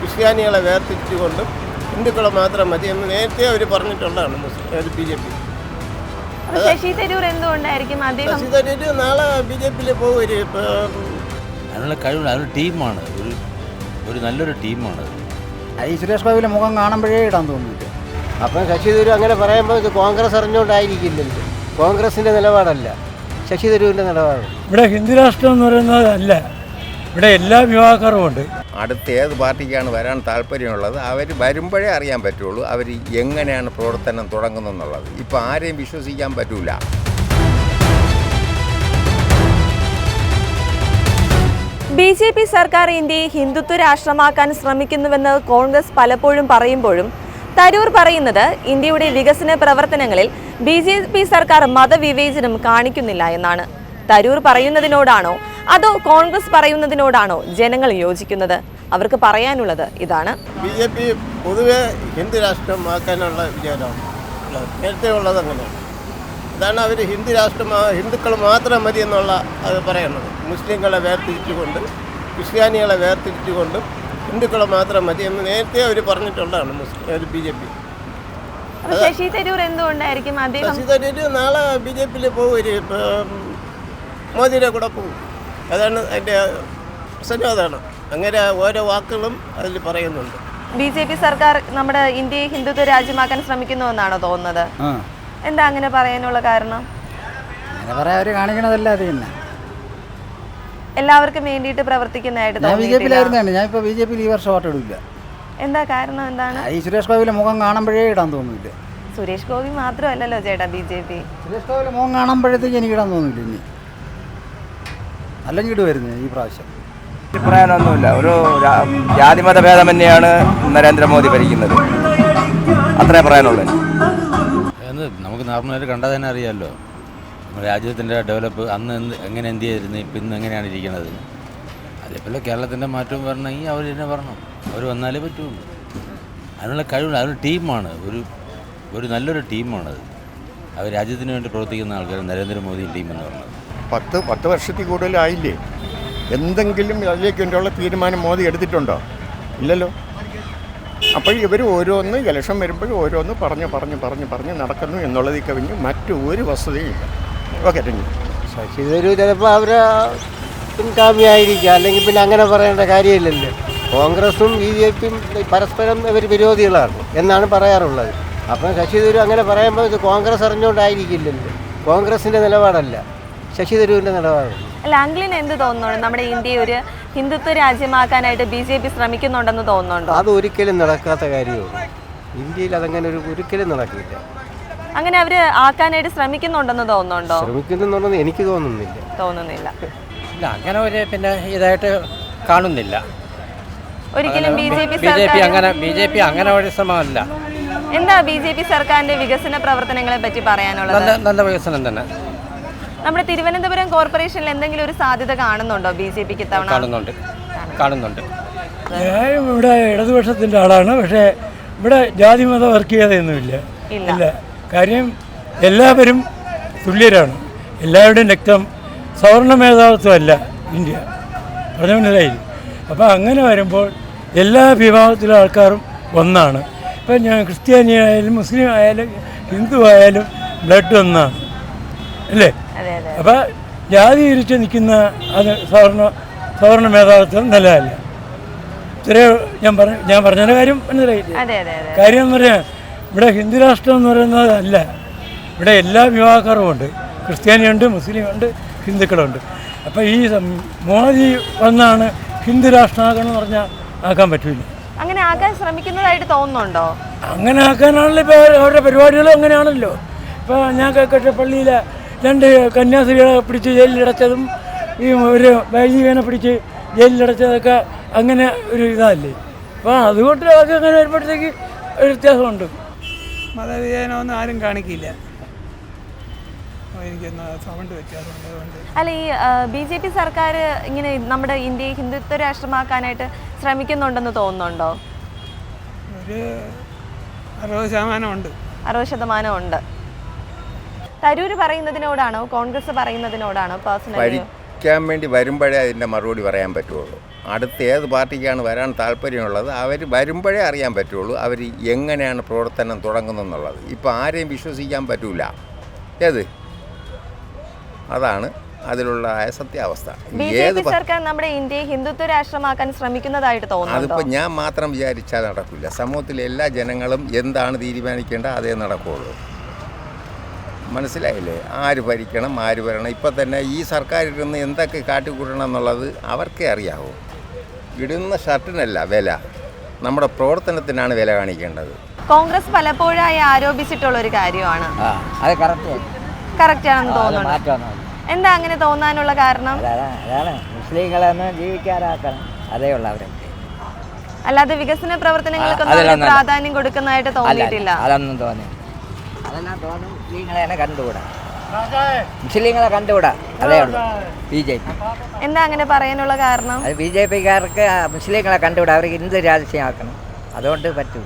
ക്രിസ്ത്യാനികളെ വേർതിരിച്ചുകൊണ്ടും ഹിന്ദുക്കളെ മാത്രം മതി എന്ന് നേരത്തെ അവർ പറഞ്ഞിട്ടുള്ളതാണ് BJP. ശശി തരൂർ എന്തുകൊണ്ടായിരിക്കും ശശി തരൂർ നാളെ BJPയിൽ പോകും. അതിനുള്ള കഴിവുള്ള അതൊരു ടീമാണ്, ഒരു നല്ലൊരു ടീമാണ്. ഈ സുരേഷ് ഗോപിയുടെ മുഖം കാണുമ്പോഴേ ഇടാൻ തോന്നുന്നില്ല. അപ്പം ശശി തരൂർ അങ്ങനെ പറയുമ്പോൾ ഇത് കോൺഗ്രസ് അറിഞ്ഞുകൊണ്ടായിരിക്കില്ലല്ലോ. കോൺഗ്രസിൻ്റെ നിലപാടല്ല, ശശി തരൂരിൻ്റെ നിലപാട്. ഇവിടെ ഹിന്ദു രാഷ്ട്രം എന്ന് പറയുന്നതല്ല, ഇവിടെ എല്ലാ വിഭാഗക്കാരും ഉണ്ട്. അടുത്ത ഏത് പാർട്ടിക്കാണ് വരാൻ താല്പര്യമുള്ളത് അവർ വരുമ്പോഴേ അറിയാൻ പറ്റുള്ളൂ അവർ എങ്ങനെയാണ് പ്രവർത്തനം തുടങ്ങുന്നതെന്നുള്ളത്. ഇപ്പോൾ ആരെയും വിശ്വസിക്കാൻ പറ്റൂല. BJP സർക്കാർ ഇന്ത്യയെ ഹിന്ദുത്വ രാഷ്ട്രമാക്കാൻ ശ്രമിക്കുന്നുവെന്ന് കോൺഗ്രസ് പലപ്പോഴും പറയുമ്പോഴും തരൂർ പറയുന്നത് ഇന്ത്യയുടെ വികസന പ്രവർത്തനങ്ങളിൽ BJP സർക്കാർ മതവിവേചനം കാണിക്കുന്നില്ല എന്നാണ്. തരൂർ പറയുന്നതിനോടാണോ അതോ കോൺഗ്രസ് പറയുന്നതിനോടാണോ ജനങ്ങൾ യോജിക്കുന്നത്? അവർക്ക് പറയാനുള്ളത് ഇതാണ്. BJP പൊതുവെ ഹിന്ദു രാഷ്ട്രമാക്കാനുള്ള വിചാരമാണ്, നേരത്തെ ഉള്ളത് അങ്ങനെ. ഇതാണ് അവർ ഹിന്ദുക്കൾ മാത്രം മതി എന്നുള്ള അത് പറയുന്നത്. മുസ്ലിങ്ങളെ വേർതിരിച്ചുകൊണ്ട് ക്രിസ്ത്യാനികളെ വേർതിരിച്ചുകൊണ്ടും ഹിന്ദുക്കളെ മാത്രം മതി എന്ന് നേരത്തെ അവർ പറഞ്ഞിട്ടുള്ളതാണ് BJP. ശശി തരൂർ എന്തുകൊണ്ടായിരിക്കും ശശി തരൂർ നാളെ BJPയിൽ പോകും, മോദിയുടെ കൂടെ പോകും. അതാണ് അതിൻ്റെ പ്രശ്നം. അതാണ് അങ്ങനെ ഓരോ വാക്കുകളും അതിൽ പറയുന്നുണ്ട്. BJP സർക്കാർ നമ്മുടെ ഇന്ത്യയെ ഹിന്ദുത്വ രാജ്യമാക്കാൻ ശ്രമിക്കുന്നുവെന്നാണോ തോന്നുന്നത്? എന്താ അങ്ങനെ പറയാനുള്ള കാരണം? കാണിക്കണതല്ല അത് തന്നെ. എല്ലാവർക്കും വേണ്ടിയിട്ട് പ്രവർത്തിക്കുന്നതായിട്ട് ഞാനിപ്പോൾ BJPയിൽ ഈ വർഷം വോട്ട് ഇടില്ല. എന്താ കാരണം? എന്താണ്? ഈ സുരേഷ് ഗോപിയുടെ മുഖം കാണുമ്പോഴേ ഇടാൻ തോന്നുന്നില്ല. സുരേഷ് ഗോപി മാത്രമല്ലല്ലോ ചേട്ടാ BJP. സുരേഷ് ഗോപിയുടെ മുഖം കാണുമ്പോഴത്തേക്ക് എനിക്ക് ഇടാൻ തോന്നുന്നില്ല. ഇനി അല്ലെങ്കിൽ ഇടുമായിരുന്നു ഈ പ്രാവശ്യം. പറയാനൊന്നുമില്ല. ഒരു ജാതിമത ഭേദം തന്നെയാണ് നരേന്ദ്രമോദി ഭരിക്കുന്നത്, അത്രേ പറയാനുള്ളത്. നമുക്ക് നോർമലായിട്ട് കണ്ടാൽ തന്നെ അറിയാമല്ലോ നമ്മുടെ രാജ്യത്തിൻ്റെ ഡെവലപ്പ്. അന്ന് എങ്ങനെ എന്ത് ചെയ്തിരുന്നു, ഇപ്പം ഇന്ന് എങ്ങനെയാണ് ഇരിക്കുന്നത്. അതേപോലെ കേരളത്തിൻ്റെ മാറ്റവും വരണമെങ്കിൽ അവർ തന്നെ വരണം, അവർ വന്നാലേ പറ്റുള്ളൂ. അതിനുള്ള കഴിവുള്ള അതൊരു ടീമാണ്, ഒരു നല്ലൊരു ടീമാണത്. അവർ രാജ്യത്തിന് വേണ്ടി പ്രവർത്തിക്കുന്ന ആൾക്കാർ നരേന്ദ്രമോദി ടീം എന്ന് പറഞ്ഞത്. 10 വർഷത്തിൽ കൂടുതലായില്ലേ? എന്തെങ്കിലും അതിലേക്ക് വേണ്ടിയുള്ള തീരുമാനം മോദി എടുത്തിട്ടുണ്ടോ? ഇല്ലല്ലോ. അപ്പോൾ ഇവർ ഓരോന്ന് ഇലക്ഷൻ വരുമ്പോഴും ഓരോന്ന് പറഞ്ഞ് നടക്കുന്നു എന്നുള്ളതിൽ കവിഞ്ഞ് മറ്റൊരു വസ്തുതയും ഇല്ല. ഓക്കെ, ശശി തരൂർ ചിലപ്പോൾ അവരെ പിൻഗാമിയായിരിക്കുക, അല്ലെങ്കിൽ പിന്നെ അങ്ങനെ പറയേണ്ട കാര്യമില്ലല്ലോ. കോൺഗ്രസും BJPയും പരസ്പരം ഇവർ വിരോധികളാണ് എന്നാണ് പറയാറുള്ളത്. അപ്പം ശശി തരൂർ അങ്ങനെ പറയുമ്പോൾ ഇത് കോൺഗ്രസ് അറിഞ്ഞുകൊണ്ടായിരിക്കില്ലല്ലോ. കോൺഗ്രസിൻ്റെ നിലപാടല്ല, ശശി തരൂരിൻ്റെ നിലപാട്. അല്ല, അങ്കിളിന് എന്ത് തോന്നുന്നു? നമ്മുടെ ഇന്ത്യയെ ഒരു ഹിന്ദുത്വ രാജ്യമാക്കാനായിട്ട് BJP ശ്രമിക്കുന്നുണ്ടെന്ന് തോന്നുന്നുണ്ടോ? അത് ഒരിക്കലും നടക്കാത്ത കാര്യമാണ്. ഇന്ത്യയിൽ അതങ്ങനെ ഒരിക്കലും നടക്കില്ല. അങ്ങനെ അവര് ആക്കാനായിട്ട് ശ്രമിക്കുന്നുണ്ടെന്ന് തോന്നുന്നുണ്ടോ? ശ്രമിക്കുന്നുണ്ടെന്ന് എനിക്ക് തോന്നുന്നില്ല. ഇല്ല, അങ്ങനെ ഒരു ഇതായിട്ട് കാണുന്നില്ല. ഒരിക്കലും BJP അങ്ങനെ ഒരു ശ്രമമല്ല. എന്താ BJP സർക്കാരിന്റെ വികസന പ്രവർത്തനങ്ങളെ പറ്റി പറയാനുള്ളത്? നല്ല വികസനം തന്നെ. നമ്മുടെ തിരുവനന്തപുരം കോർപ്പറേഷനിൽ എന്തെങ്കിലും ഒരു സാധ്യത കാണുന്നുണ്ടോ BJPക്ക് ഇത്തവണ? കാണുന്നുണ്ട്. ഞാൻ ഇവിടെ ഇടതുപക്ഷത്തിൻ്റെ ആളാണ്, പക്ഷേ ഇവിടെ ജാതിമത വർഗീയതയൊന്നുമില്ല. ഇല്ല, കാര്യം എല്ലാവരും തുല്യരാണ്. എല്ലാവരുടെയും രക്തം സവർണ മേധാവിത്വമല്ല ഇന്ത്യ, പറഞ്ഞു മനസ്സിലായില്ല. അപ്പോൾ അങ്ങനെ വരുമ്പോൾ എല്ലാ വിഭാഗത്തിലെ ആൾക്കാരും ഒന്നാണ്. ഇപ്പം ഞാൻ ക്രിസ്ത്യാനി ആയാലും മുസ്ലിം ആയാലും ഹിന്ദു ആയാലും ബ്ലഡ് ഒന്നാണ്, അല്ലേ? അപ്പം ജാതി തിരിച്ച് നിൽക്കുന്ന അത് സവർണ മേധാവിത്വം നല്ലതല്ല. ഇത്രയോ ഞാൻ പറഞ്ഞതിൻ്റെ കാര്യം മനസ്സിലായില്ല. കാര്യം എന്ന് പറഞ്ഞാൽ ഇവിടെ ഹിന്ദു രാഷ്ട്രം എന്ന് പറയുന്നതല്ല, ഇവിടെ എല്ലാ വിഭാഗക്കാരും ഉണ്ട്. ക്രിസ്ത്യാനിയുണ്ട്, മുസ്ലിമുണ്ട്, ഹിന്ദുക്കളുണ്ട്. അപ്പോൾ ഈ മോദി വന്നാണ് ഹിന്ദു രാഷ്ട്രമാക്കണം എന്ന് പറഞ്ഞാൽ ആക്കാൻ പറ്റില്ല. അങ്ങനെ ആക്കാൻ ശ്രമിക്കുന്നതായിട്ട് തോന്നുന്നുണ്ടോ? അങ്ങനെ ആക്കാനാണല്ലോ ഇപ്പോൾ അവരുടെ പരിപാടികളും അങ്ങനെയാണല്ലോ. ഇപ്പോൾ ഞാൻ കേൾക്കട്ടെ, പള്ളിയിലെ 2 കന്യാസ്ത്രീകളെ പിടിച്ച് ജയിലിലടച്ചതും ഈ ഒരു വൈദികനെ പിടിച്ച് ജയിലിലടച്ചതൊക്കെ അങ്ങനെ ഒരു ഇതല്ലേ. അപ്പോൾ അതുകൊണ്ട് അതൊക്കെ അങ്ങനെ വരുമ്പോഴത്തേക്ക് ഒരു വ്യത്യാസമുണ്ട്. മതവിചാരമൊന്നും ആരും കാണിക്കില്ല. എനിക്കൊന്ന് സൗണ്ട് വ്യത്യാസമുണ്ട്. അല്ല, ഈ BJP സർക്കാർ ഇങ്ങനെ നമ്മുടെ ഇന്ത്യയെ ഹിന്ദുത്വ രാഷ്ട്രമാക്കാനായിട്ട് ശ്രമിക്കുന്നുണ്ടെന്ന് തോന്നുന്നുണ്ടോ? ഒരു 60% ഉണ്ട്. 60% ഉണ്ട്. തരൂര് പറയുന്നതിനോടാണോ കോൺഗ്രസ് പറയുന്നതിനോടാണോ പേഴ്സണലി? ഭരിക്കാൻ വേണ്ടി വരുമ്പോഴേ അതിൻ്റെ മറുപടി പറയാൻ പറ്റുള്ളൂ. അടുത്ത ഏത് പാർട്ടിക്കാണ് വരാൻ താല്പര്യമുള്ളത് അവർ വരുമ്പോഴേ അറിയാൻ പറ്റുള്ളൂ അവർ എങ്ങനെയാണ് പ്രവർത്തനം തുടങ്ങുന്നതെന്നുള്ളത്. ഇപ്പോൾ ആരെയും വിശ്വസിക്കാൻ പറ്റൂല. ഏത് അതാണ് അതിലുള്ള സത്യാവസ്ഥ. ഏത് സർക്കാർ നമ്മുടെ ഇന്ത്യയെ ഹിന്ദുത്വ രാഷ്ട്രമാക്കാൻ ശ്രമിക്കുന്നതായിട്ട് തോന്നുന്നു. അതിപ്പോൾ ഞാൻ മാത്രം വിചാരിച്ചാൽ നടക്കില്ല. സമൂഹത്തിലെ എല്ലാ ജനങ്ങളും എന്താണ് തീരുമാനിക്കേണ്ടത് അതേ നടക്കുകയുള്ളൂ. മനസ്സിലായില്ലേ? ആര് ഭരിക്കണം, ആര് വരണം. ഇപ്പം തന്നെ ഈ സർക്കാരിരുന്ന് എന്തൊക്കെ കാട്ടിക്കൂട്ടണം എന്നുള്ളത് അവർക്കേ അറിയാവൂ. ഇടുന്ന ഷർട്ടിനല്ല വില, നമ്മുടെ പ്രവർത്തനത്തിനാണ് വില കാണിക്കേണ്ടത്. കോൺഗ്രസ് പലപ്പോഴായി ആരോപിച്ചിട്ടുള്ള ഒരു കാര്യമാണ്. അത് കറക്റ്റ് ആണെന്ന് തോന്നുന്നു. എന്താ അങ്ങനെ തോന്നാനുള്ള കാരണം? അതാണ് മുസ്ലിങ്ങളൊന്നും ജീവിക്കാറാക്കണം, അതേ ഉള്ള അവരൊക്കെ. അല്ലാതെ വികസന പ്രവർത്തനങ്ങൾക്കൊന്നും പ്രാധാന്യം കൊടുക്കുന്നതായിട്ട് തോന്നിയിട്ടില്ല. അതൊന്നും തോന്നി, അതെല്ലാം തോന്നും. മുസ്ലിങ്ങളെ കണ്ടുകൂടാ, മുസ്ലിങ്ങളെ കണ്ടുകൂടാ, അതേ ഉള്ളൂ BJP. എന്താ അങ്ങനെ പറയാനുള്ള കാരണം? അത് BJPക്കാർക്ക് മുസ്ലിങ്ങളെ കണ്ടുകൂടാ, അവർക്ക് ഹിന്ദു രാജ്യമാക്കണം, അതുകൊണ്ട് പറ്റൂ.